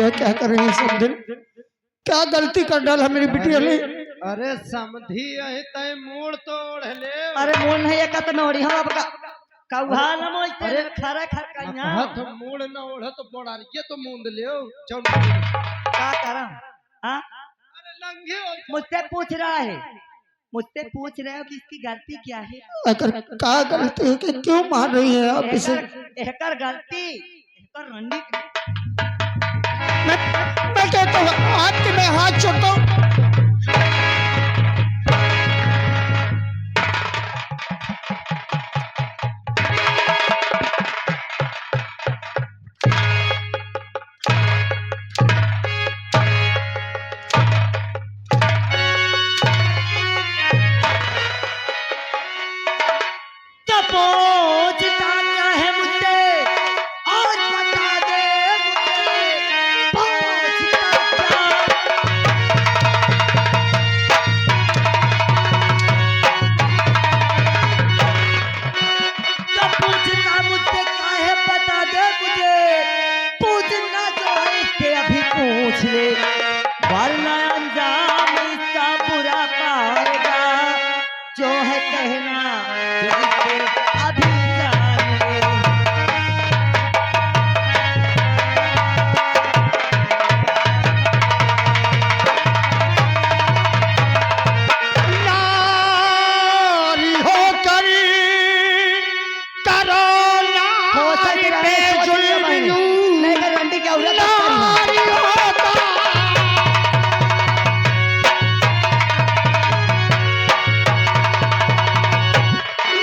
है, क्या करें सब दिन, क्या गलती कर डाला मेरी बिटिया ने। अरे समझी यही तय मूड तोड़ ले। अरे मूड नहीं है कत में ओढ़ी हम अब कौहा न मोइते अरे खरा खर कन्या हाथ मूड न ओढ़ तो पड़ा ये तो मूंद ले चल। का करा। हां अरे लंघे हो मुझसे पूछ रहा है, मुझसे पूछ रहे हो कि इसकी गलती क्या है। अगर क्या गलती है कि क्यों मार रही है आप इसे। एहकर गलती एहकर रंडी मैं कहता हूँ आपके मैं हाथ छोड़ता हूँ। वरना अंजाम इसका बुरा पाएगा, जो है कहना जो इसे अभी जाने। नारी हो करी करो नारी पे जुल्म यूं। नहीं कर रंडी क्या हुआ नारी होता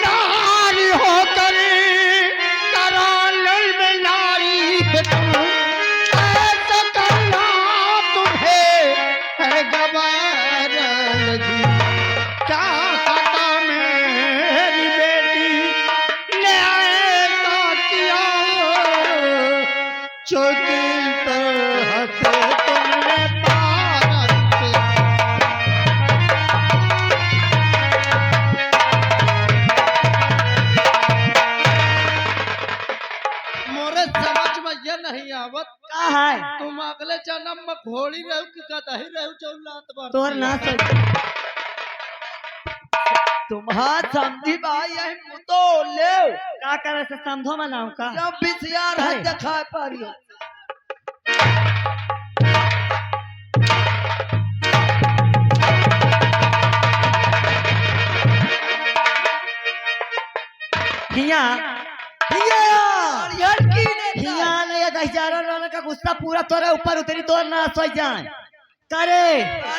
नारी हो करी करो जुल्म नारी पे तुम। ऐसा करना तुम्हें है गवार लगी। क्या खाता मेरी बेटी ने ऐसा किया जो दिल पर हंसे तुमने पार से। मोरे समझ में ये नहीं आवत का है तुम अगले जन्म में घोड़ी रहू कि गदही रहू चौलात बार तोर ना सोच तुम्हार समझी भाई यही मुतो ले का करे से समझो मनाऊ का जब बिसियार है देखा पारियो। हिया हिया यार की ने हिया ने ये 10,000 वाला का गुस्सा पूरा तोरे ऊपर उतरी तोर ना सोच जाए करे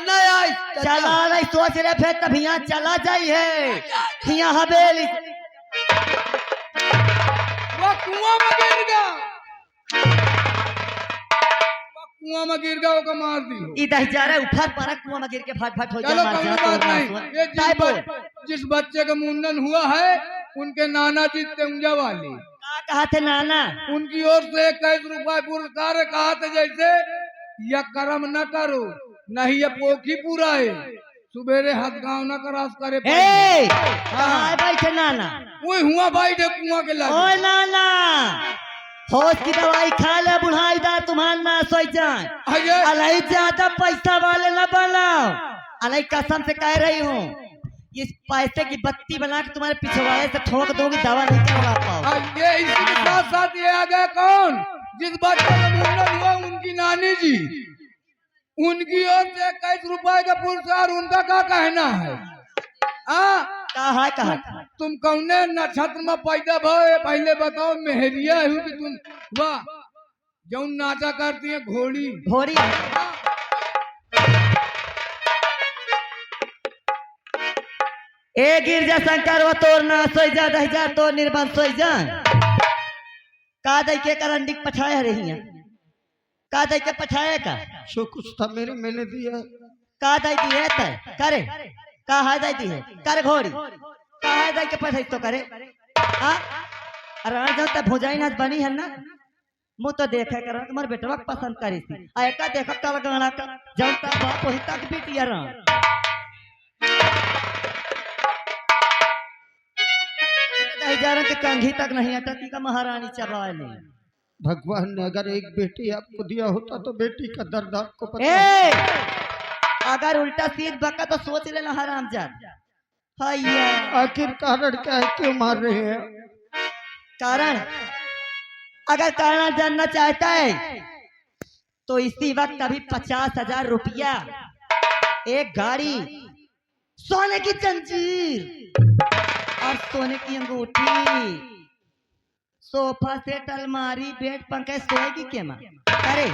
नहीं चला नहीं सोच रहे फिर तब यहाँ चला जाई है यहाँ हवेली वो कुआं में गिर गया वो कुआं में गिर गया वो मार दी ई 10,000 ऊपर पर कुआं में गिर के फट फट हो चलो जाए कोई बात नहीं ये जिस बच्चे का मुंडन हुआ है उनके नाना जी तेंजा वाली का कहा थे नाना उनकी ओर से 21 रुपए पुरस्कार है। कहा थे जैसे यह कर्म न करो नहीं ये पोखी पूरा है सुबेरे हाथ गाँव न करास करे ए कहाँ बैठे नाना वो हुआ भाई दे कुआं के ओ लगे नाना होश की दवाई खा ले बुढ़ाईदार तुम्हारा ना सोच जाए आगे अलही ज्यादा पैसा वाले न बनाओ अलही कसम से कह रही हूँ इस पैसे की बत्ती बना के तुम्हारे पिछवाड़े से ठोक दोगी दवा नहीं करवा पाओ। ये इसके साथ साथ ये आ गया कौन जिस बच्चे का मुंडन हुआ उनकी नानी जी उनकी ओर से 21 रुपए का पुरस्कार उनका क्या कहना है। कहा तुम कौने नक्षत्र में पैदा भये पहले बताओ मेहरिया हूँ कि तुम वाह जो नाचा करती है घोड़ी घोड़ी ए गिरजा शंकर वो तोर ना सोई जा 10,000 तो निर्बंध सोई जा का दई के करंडी पछाए रही है का दई के पछाए का जो कुछ था मेरे मैंने दिया। का दई दी है तय करे का है दई दी है कर घोड़ी का है दई के पछाई तो करे हां अरे जो त भुजाई ना बनी है ना मु तो देखे कर तुम्हारे बेटवा पसंद करी थी आ एका देख का गाना का जब तक बाप वही तक बिटिया रहा 10,000 के कंघी तक नहीं आता ती का महारानी चबाए नहीं भगवान ने अगर एक बेटी आपको दिया होता तो बेटी का दर्द आपको पता ए अगर उल्टा सीध बका तो सोच लेना हरामजाद। हैया आखिर कारण क्या है, क्यों मार रहे हैं? कारण अगर कारण जानना चाहता है तो इसी वक्त अभी 50,000 रुपया, एक गाड़ी, सोने की जंजीर और सोने की अंगूठी, सोफा सेट, अलमारी, बेड, पंखे, सोएगी के मां अरे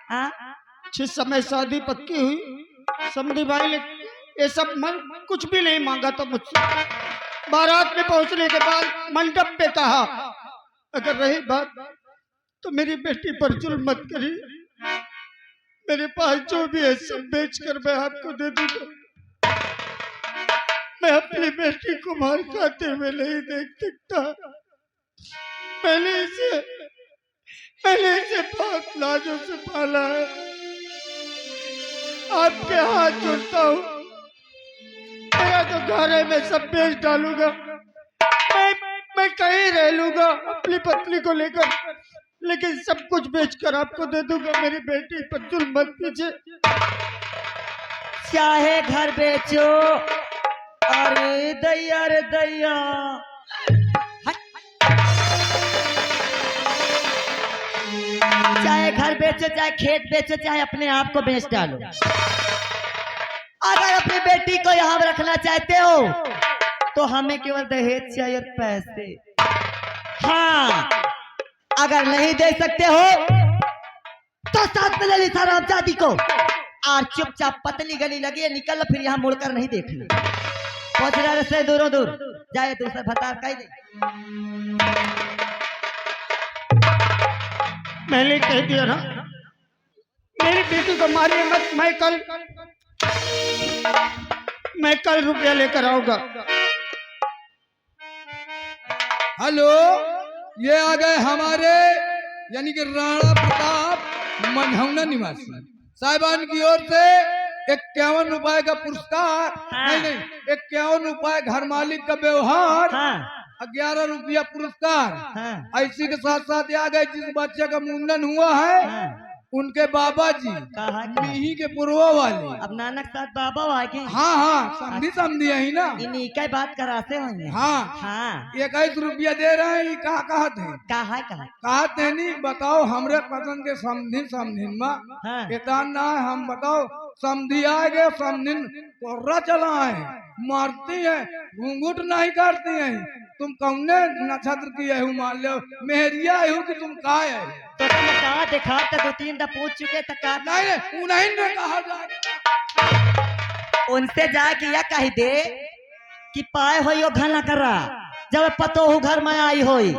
हाँ जिस समय शादी पक्की हुई समधी भाई ने ये सब मन कुछ भी नहीं मांगा था मुझसे। बारात में पहुंचने के बाद मंडप पे कहा अगर रही बात तो मेरी बेटी पर जुल्म मत करी, मेरे पास जो भी है सब बेच कर मैं आपको दे दूंगा। मैं अपनी बेटी को मार खाते हुए नहीं देख सकता। मैंने इसे बहुत लाजों से पाला है। आपके हाथ जोड़ता हूँ, मेरा तो घर है, मैं सब बेच डालूंगा। मैं कहीं रह लूंगा अपनी पत्नी को लेकर, लेकिन सब कुछ बेचकर आपको दे दूंगा। मेरी बेटी पर जुल्म मत कीजिए। चाहे घर बेचो, अरे दैया रे दैया, चाहे घर बेचो, चाहे खेत बेचो, चाहे अपने आप को बेच डालो। अगर अपनी बेटी को यहाँ रखना चाहते हो तो हमें केवल दहेज चाहिए और पैसे। हाँ अगर नहीं दे सकते हो तो साथ में ले ली हरामजादी को और चुपचाप पतली गली लगी है, निकल फिर यहाँ मुड़कर नहीं देखना। पहुंच रहा से दूरों दूर जाए, दूसरा भतार कह दे। मैंने कह दिया ना, मेरी बेटी को मारिए मत। मैं कल रुपया लेकर आऊंगा। हेलो, ये आ गए हमारे यानी कि राणा प्रताप मनहौना निवासी साहिबान की ओर से 51 रुपए का पुरस्कार। हाँ। नहीं 51 रुपए घर मालिक का व्यवहार। हाँ 11 रुपया पुरस्कार। हाँ इसी के साथ साथ आ गए जिस बच्चे का मुंडन हुआ है हाँ। उनके बाबा जी कहा मिही के पुरवा वाले। अब नानक साथ बाबा आगे। हाँ समझी यही ना। इन्हीं का बात कराते होंगे। हाँ हाँ 21 रुपया दे रहे हैं। कहा थे कहते नहीं बताओ हमरे पसंद के समधिन माँ हाँ। केतान ना है। हम बताओ समझी आएगे, समधिन कोर्रा चला है, मारती है, घूंघूट नहीं करती है। तुम कौने नक्षत्र की है, मान लो मेहरिया है कि तुम का है? तो तुम कहा देखा तो 2-3 दफा पूछ चुके तो कहा नहीं उन्हीं ने कहा उनसे जाके या कह दे कि पाए हो यो घना करा जब पतो हो घर में आई होई।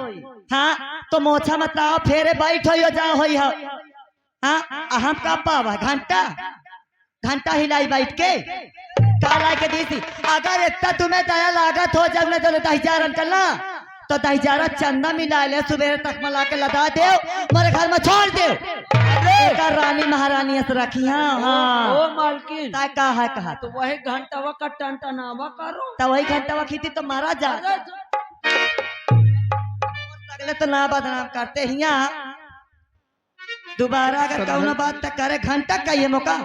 हाँ तो मोछा मत आओ फेरे बैठ हो जा होई हो। हाँ हम का पावा घंटा हिलाई बैठ के काला के दी थी। अगर इतना तुम्हें दया लागत हो जब तो दहीजारा चलना तो दहीजारा चंदा मिला ले, सुबह तक मला के लदा दे, मेरे घर में छोड़ दे। रानी महारानी ऐसे रखी। हाँ ओ मालकिन कहा तो वही घंटावा का टनटनावा करो तो वही घंटा खींची तो मारा जा अगले तो ना बदनाम करते ही। दोबारा अगर कौन बात तक करे घंटा का ये मौका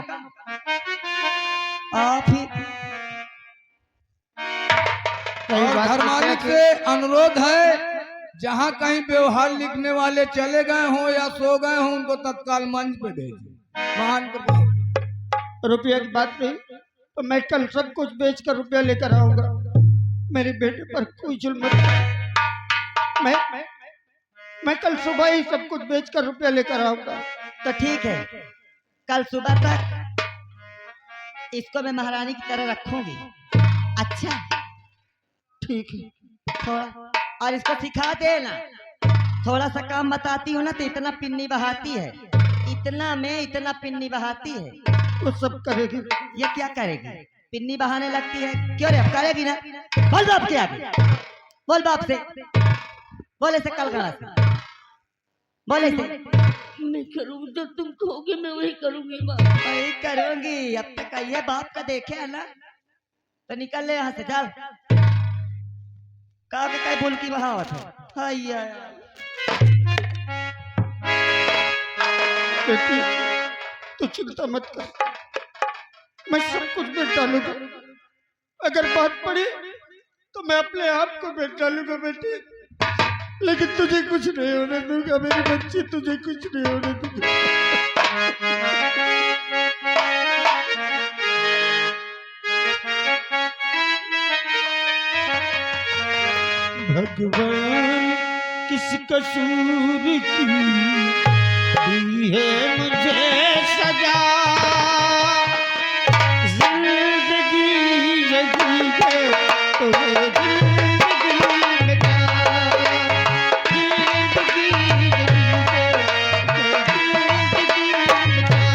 घर मालिक से अनुरोध है जहाँ कहीं व्यवहार लिखने वाले चले गए हों या सो गए हों उनको तत्काल मंच पे भेजें। महान रुपया की बात नहीं तो मैं कल सब कुछ बेच कर रुपया लेकर आऊंगा। मेरे बेटे पर कोई जुल्म मत। मैं कल सुबह ही सब कुछ बेच कर रुपया लेकर आऊंगा। तो ठीक है, कल सुबह तक इसको मैं महारानी की तरह रखूंगी। अच्छा ठीक है। थोड़ा और इसको सिखा देना, थोड़ा सा काम बताती हूँ ना तो इतना पिन्नी बहाती है, इतना में इतना पिन्नी बहाती है। वो सब करेगी। ये क्या करेगी? पिन्नी बहाने लगती है। क्यों रे करेगी ना? बोल बाप के आगे, बोल बाप से, बोले से कल गणा से, बोले से। मैं करूँगी जो तुम कहोगे मैं वही करूँगी। वही करूंगी। अब तक ये बाप का देखे है ना तो निकल ले यहाँ से। चल कहा के कई बुल की बहावत है। बेटी तू चिंता मत कर, मैं सब कुछ बेच डालूंगा। अगर बात पड़ी तो मैं अपने आप को बेच डालूंगा बेटी, लेकिन तुझे कुछ नहीं होने दूंगा मेरी बच्ची, तुझे कुछ नहीं होने दूंगा। भगवान किस कसूर की दी है मुझे सजा, जिंदगी जगी है तो ये जिंदगी में क्या, जिंदगी जगी है तो ये जिंदगी में क्या।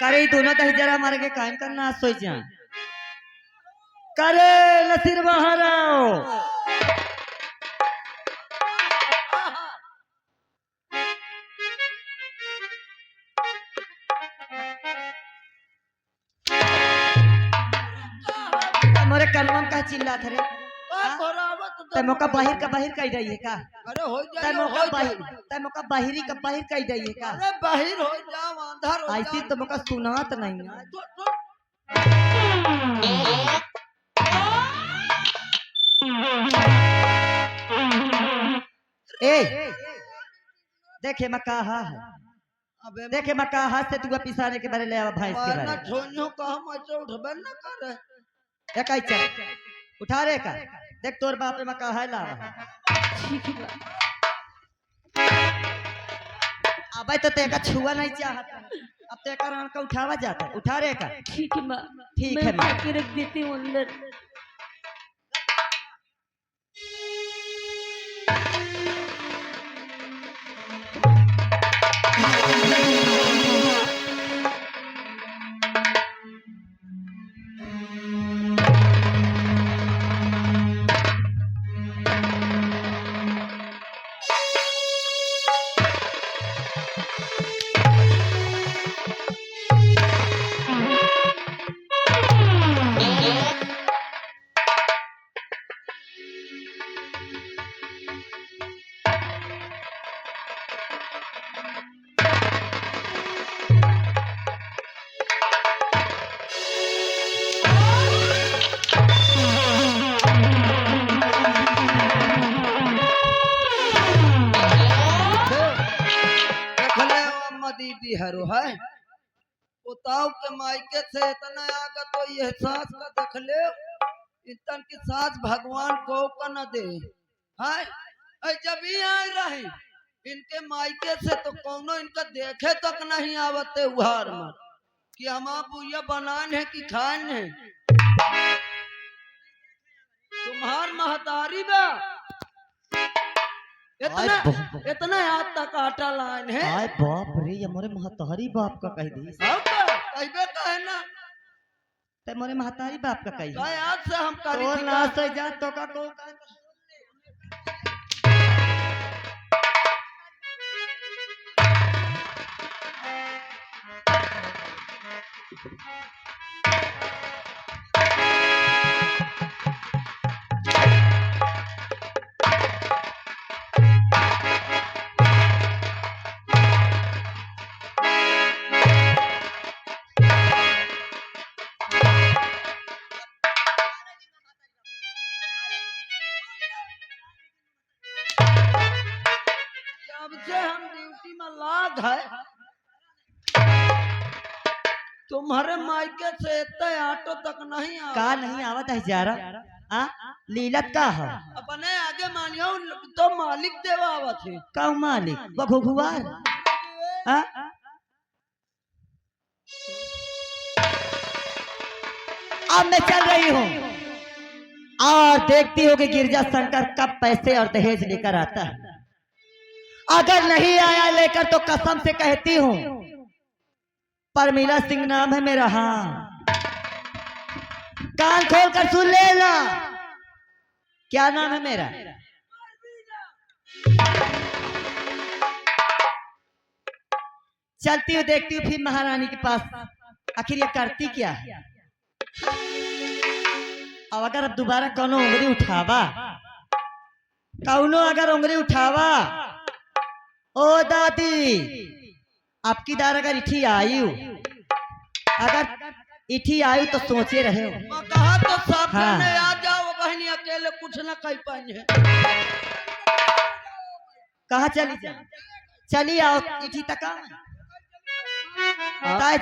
करे दोनों दही जरा मार के कायम करना सोच जा करे नसीर बाहर आओ। मोरे कलमम का चिल्ला थे रे, ते मौका बाहिर का बाहिर कह रही है का? अरे हो ते जाए मौका बाहिर, ते मौका बाहिरी का बाहिर कह रही है का? अरे बाहर हो जाओ अंधार हो ऐसी तो मौका सुनात नहीं है। ए देखे मैं कहा है, अबे देखे मैं कहा से तू पिसाने के बारे ले आवा भैंस के वरना बारे छोनो का हम ऐसे उठबे न करे। एक आई चल उठा रे का देख तोर बाप रे मैं कहा है ला रहा ठीक है बा। अबे तो तेका छुआ नहीं चाहत, अब तेका रान का उठावा जाता, उठा रे का। ठीक है बा, ठीक मैं है माँ। उठा के रख देती हूँ अंदर। दीदी हरो है उताव के मायके से इतना आगा तो ये एहसास का देख ले इतन की सास भगवान को न दे है जब ही आए रहे इनके मायके से तो कौनो इनका देखे तक नहीं आवते उहार में कि हम बुया बनान है कि खान है। तुम्हार महतारी बा इतना इतना हाथ तक आटा लाइन है। आय बाप रे ये मोरे महतारी बाप का कह दी, कहबे कहे ना ते मोरे महतारी बाप का कही कहे आज से हम करी तोर थी ना का- से जा तो का को तुम्हारे मायके से इतने ऑटो तक नहीं आ का नहीं आवत है जारा आ लीलत का है अपने आगे मानियो तो मालिक देवा आवत है का मालिक वो घुघुआर आ अब मैं चल रही हूँ और देखती हो कि गिरजा शंकर कब पैसे और दहेज लेकर आता है। अगर नहीं आया लेकर तो कसम से कहती हूँ परमीला सिंह नाम है मेरा। हाँ कान खोल कर सुन लेना, क्या नाम है मेरा। चलती हूँ देखती हूँ फिर महारानी के पास आखिर ये करती क्या है। अब अगर अब दोबारा कौनो उंगली उठावा, कौनो अगर उंगली उठावा, ओ दादी आपकी दार अगर इठी आई हो, अगर इठी आई तो सोचे रहे हो। कहा तो सब हाँ। जने आ जाओ बहनी, अकेले कुछ ना कह पाएंगे। कहा चली जा, चली आओ इठी तक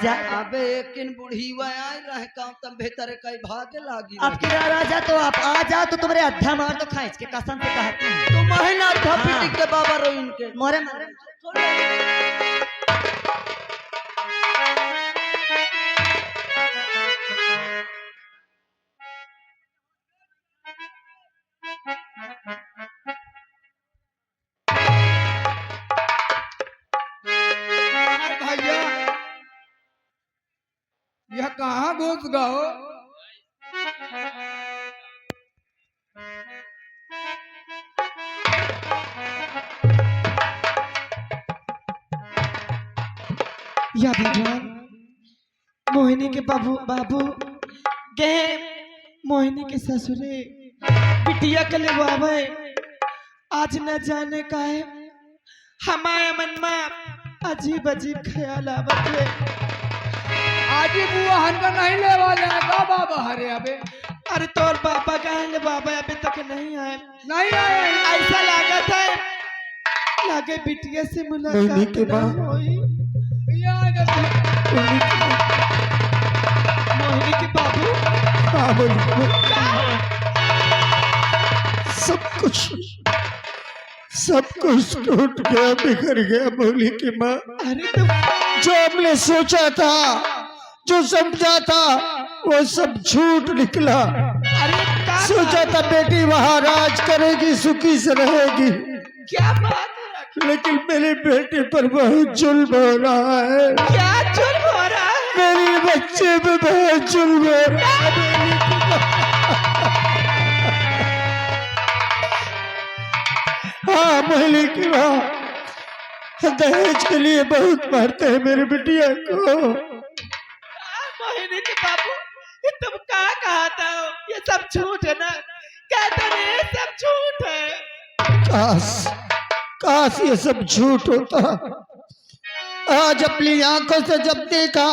जा। अबे एक इन बुढ़ी आई रहे काम तब बेहतर कई भागे लागी। अब की राजा तो आप आ जाओ तो तुम्हारे अद्धा मार तो खींच के कसम से कहती हूँ। तो महीना था हाँ। पिटी के बाबा रो इनके मोरे मोरे भैया यह कहाँ घुस गओ। या भगवान मोहिनी के बाबू गए मोहिनी के ससुरे बिटिया के ले आवे। आज न जाने का है हमारे मन में अजीब अजीब ख्याल आवत है। आज ही बुआ हन नहीं ले वाले का बाबा हरे अबे अरे तोर पापा कहे ले बाबा अभी तक नहीं आए। नहीं आए। ऐसा लागत है लागे बिटिया से मुलाकात ना होई। मोहिनी के बाबू सब कुछ टूट गया, बिखर गया बोली की माँ। अरे तुम जो हमने सोचा था, जो समझा था, वो सब झूठ निकला। अरे क्या सोचा था बेटी वहाँ राज करेगी, सुखी से रहेगी, क्या बात है? लेकिन मेरी बेटी पर बहुत जुल्म हो रहा है। क्या जुल्म हो रहा है? मेरे बच्चे पे बहुत जुल्म हो रहा है। हाँ मोहिनी की माँ, दहेज के लिए बहुत मारते हैं मेरी बिटिया को। मोहिनी के बाबू ये तुम क्या कहता हो? ये सब झूठ है ना? कहते नहीं ये सब झूठ है। काश ये सब झूठ होता। आज अपनी आंखों से जब देखा,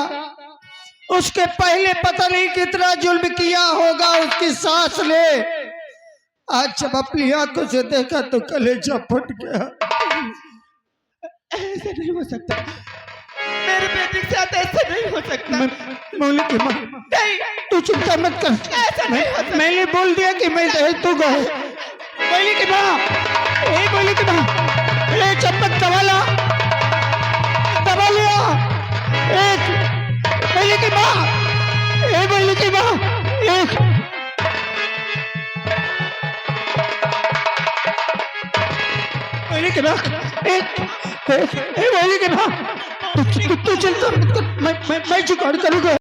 उसके पहले पता नहीं कितना जुल्म किया होगा उसकी सास ने। आज जब अपनी आंखों से देखा तो कलेजा फट गया। ऐसे नहीं हो सकता, मेरे बेटे के साथ ऐसे नहीं हो सकता। मौली की माँ, नहीं, तू चिंता मत कर। ऐसा नहीं हो सकता। मैंने बोल दिया कि मैं दहेज दूंगा। मौली की माँ, ए मौली की माँ, ले चम्मच दबा ला, दबा लिया। एक मौली की माँ, ए मौली की माँ, एक मौली की माँ, एक मौली की माँ, तू चिंता मत कर, मैं जुगाड़ करूंगा।